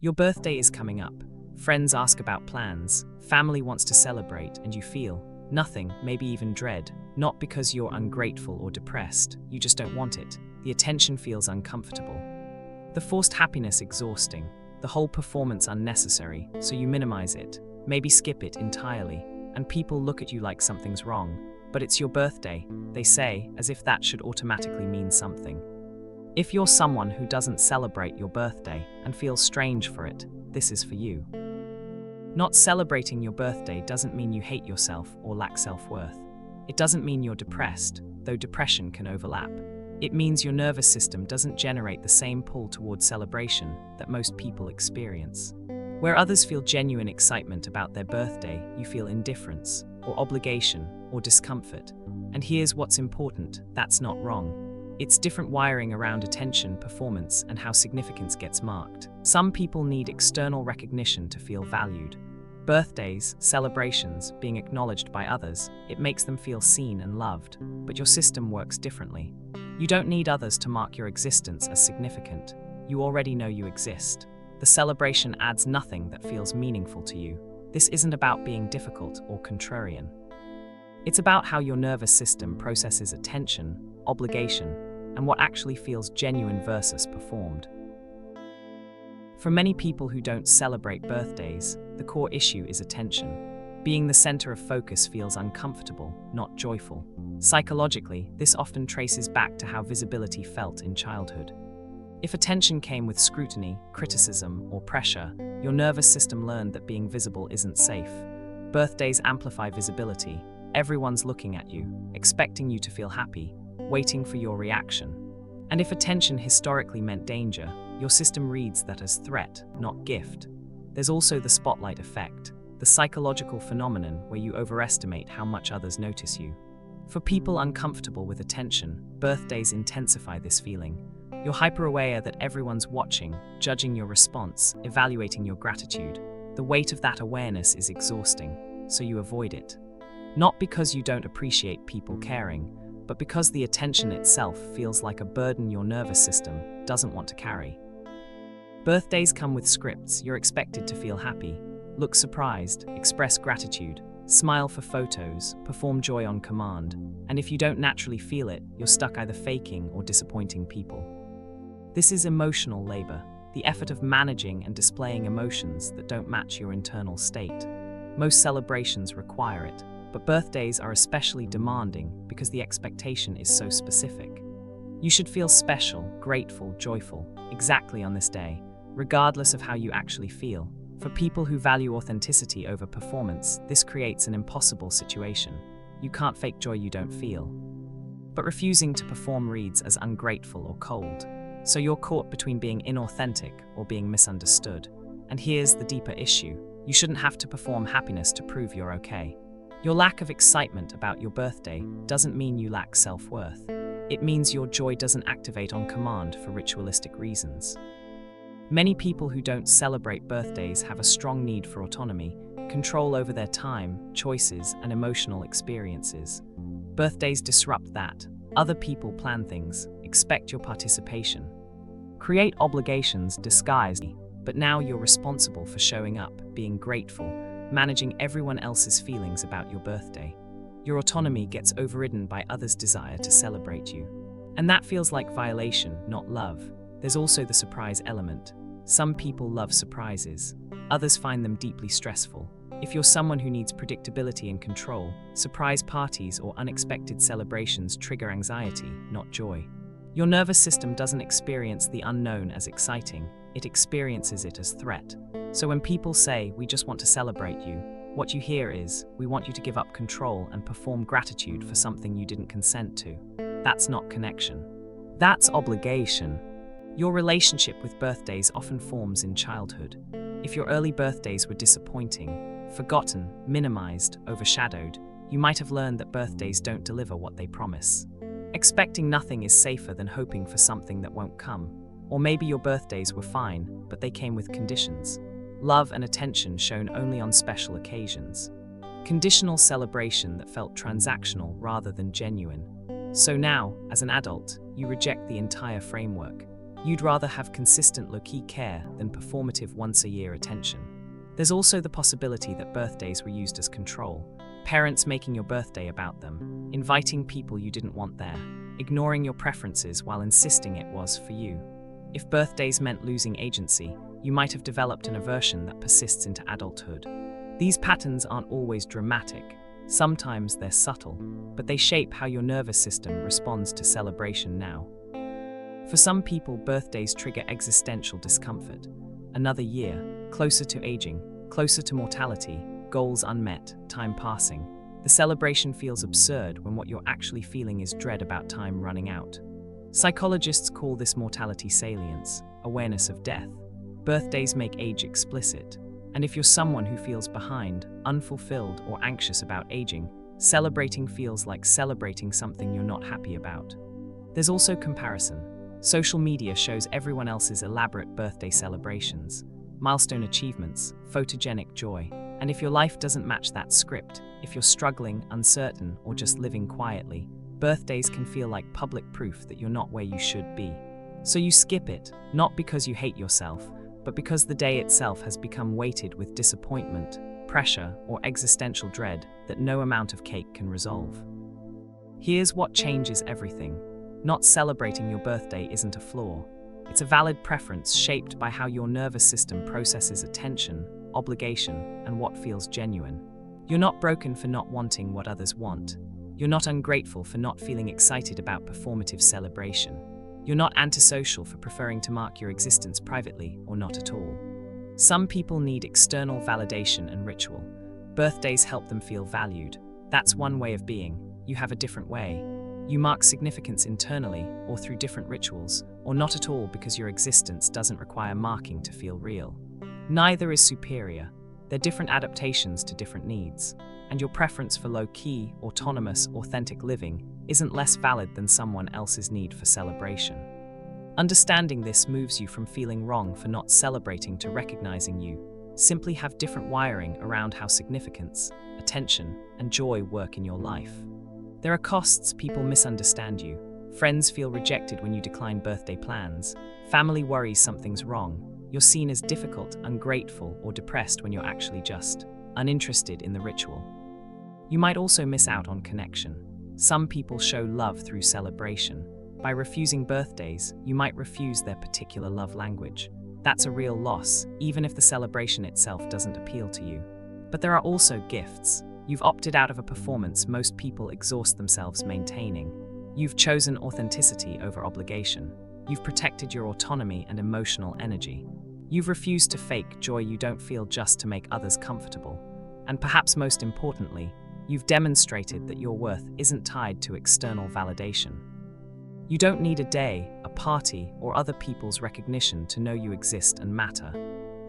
Your birthday is coming up. Friends ask about plans, family wants to celebrate, and you feel nothing, maybe even dread, not because you're ungrateful or depressed, you just don't want it. The attention feels uncomfortable. The forced happiness exhausting, the whole performance unnecessary, so you minimize it, maybe skip it entirely, and people look at you like something's wrong. But it's your birthday, they say, as if that should automatically mean something. If you're someone who doesn't celebrate your birthday and feels strange for it, this is for you. Not celebrating your birthday doesn't mean you hate yourself or lack self-worth. It doesn't mean you're depressed, though depression can overlap. It means your nervous system doesn't generate the same pull toward celebration that most people experience. Where others feel genuine excitement about their birthday, you feel indifference, or obligation, or discomfort. And here's what's important, that's not wrong. It's different wiring around attention, performance, and how significance gets marked. Some people need external recognition to feel valued. Birthdays, celebrations, being acknowledged by others, it makes them feel seen and loved. But your system works differently. You don't need others to mark your existence as significant. You already know you exist. The celebration adds nothing that feels meaningful to you. This isn't about being difficult or contrarian. It's about how your nervous system processes attention, obligation, and what actually feels genuine versus performed. For many people who don't celebrate birthdays, the core issue is attention. Being the center of focus feels uncomfortable, not joyful. Psychologically, this often traces back to how visibility felt in childhood. If attention came with scrutiny, criticism, or pressure, your nervous system learned that being visible isn't safe. Birthdays amplify visibility. Everyone's looking at you, expecting you to feel happy, waiting for your reaction. And if attention historically meant danger, your system reads that as threat, not gift. There's also the spotlight effect, the psychological phenomenon where you overestimate how much others notice you. For people uncomfortable with attention, birthdays intensify this feeling. You're hyper-aware that everyone's watching, judging your response, evaluating your gratitude. The weight of that awareness is exhausting, so you avoid it. Not because you don't appreciate people caring, but because the attention itself feels like a burden your nervous system doesn't want to carry. Birthdays come with scripts. You're expected to feel happy, look surprised, express gratitude, smile for photos, perform joy on command. And if you don't naturally feel it, you're stuck either faking or disappointing people. This is emotional labor, the effort of managing and displaying emotions that don't match your internal state. Most celebrations require it, but birthdays are especially demanding because the expectation is so specific. You should feel special, grateful, joyful, exactly on this day, regardless of how you actually feel. For people who value authenticity over performance, this creates an impossible situation. You can't fake joy you don't feel. But refusing to perform reads as ungrateful or cold. So you're caught between being inauthentic or being misunderstood. And here's the deeper issue. You shouldn't have to perform happiness to prove you're okay. Your lack of excitement about your birthday doesn't mean you lack self-worth. It means your joy doesn't activate on command for ritualistic reasons. Many people who don't celebrate birthdays have a strong need for autonomy, control over their time, choices, and emotional experiences. Birthdays disrupt that. Other people plan things, expect your participation, create obligations disguised, but now you're responsible for showing up, being grateful, managing everyone else's feelings about your birthday. Your autonomy gets overridden by others' desire to celebrate you. And that feels like violation, not love. There's also the surprise element. Some people love surprises. Others find them deeply stressful. If you're someone who needs predictability and control, surprise parties or unexpected celebrations trigger anxiety, not joy. Your nervous system doesn't experience the unknown as exciting, it experiences it as threat. So when people say, "We just want to celebrate you," what you hear is, "We want you to give up control and perform gratitude for something you didn't consent to." That's not connection. That's obligation. Your relationship with birthdays often forms in childhood. If your early birthdays were disappointing, forgotten, minimized, overshadowed, you might have learned that birthdays don't deliver what they promise. Expecting nothing is safer than hoping for something that won't come. Or maybe your birthdays were fine, but they came with conditions. Love and attention shown only on special occasions. Conditional celebration that felt transactional rather than genuine. So now, as an adult, you reject the entire framework. You'd rather have consistent low-key care than performative once-a-year attention. There's also the possibility that birthdays were used as control. Parents making your birthday about them, inviting people you didn't want there, ignoring your preferences while insisting it was for you. If birthdays meant losing agency, you might have developed an aversion that persists into adulthood. These patterns aren't always dramatic. Sometimes they're subtle, but they shape how your nervous system responds to celebration now. For some people, birthdays trigger existential discomfort. Another year, closer to aging, closer to mortality, goals unmet, time passing. The celebration feels absurd when what you're actually feeling is dread about time running out. Psychologists call this mortality salience, awareness of death. Birthdays make age explicit. And if you're someone who feels behind, unfulfilled, or anxious about aging, celebrating feels like celebrating something you're not happy about. There's also comparison. Social media shows everyone else's elaborate birthday celebrations, milestone achievements, photogenic joy. And if your life doesn't match that script, if you're struggling, uncertain, or just living quietly, birthdays can feel like public proof that you're not where you should be. So you skip it, not because you hate yourself, but because the day itself has become weighted with disappointment, pressure, or existential dread that no amount of cake can resolve. Here's what changes everything. Not celebrating your birthday isn't a flaw. It's a valid preference shaped by how your nervous system processes attention, obligation, and what feels genuine. You're not broken for not wanting what others want. You're not ungrateful for not feeling excited about performative celebration. You're not antisocial for preferring to mark your existence privately or not at all. Some people need external validation and ritual. Birthdays help them feel valued. That's one way of being. You have a different way. You mark significance internally or through different rituals, or not at all because your existence doesn't require marking to feel real. Neither is superior. They're different adaptations to different needs. And your preference for low-key, autonomous, authentic living isn't less valid than someone else's need for celebration. Understanding this moves you from feeling wrong for not celebrating to recognizing you simply have different wiring around how significance, attention, and joy work in your life. There are costs. People misunderstand you. Friends feel rejected when you decline birthday plans. Family worries something's wrong. You're seen as difficult, ungrateful, or depressed when you're actually just uninterested in the ritual. You might also miss out on connection. Some people show love through celebration. By refusing birthdays, you might refuse their particular love language. That's a real loss, even if the celebration itself doesn't appeal to you. But there are also gifts. You've opted out of a performance most people exhaust themselves maintaining. You've chosen authenticity over obligation. You've protected your autonomy and emotional energy. You've refused to fake joy you don't feel just to make others comfortable. And perhaps most importantly, you've demonstrated that your worth isn't tied to external validation. You don't need a day, a party, or other people's recognition to know you exist and matter.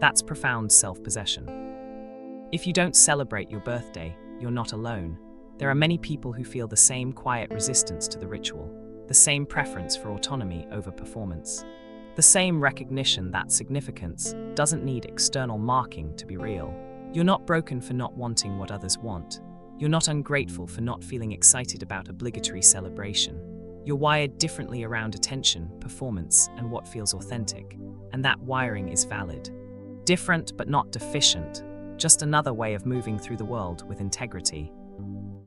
That's profound self-possession. If you don't celebrate your birthday, you're not alone. There are many people who feel the same quiet resistance to the ritual, the same preference for autonomy over performance, the same recognition that significance doesn't need external marking to be real. You're not broken for not wanting what others want. You're not ungrateful for not feeling excited about obligatory celebration. You're wired differently around attention, performance, and what feels authentic, and that wiring is valid. Different but not deficient, just another way of moving through the world with integrity.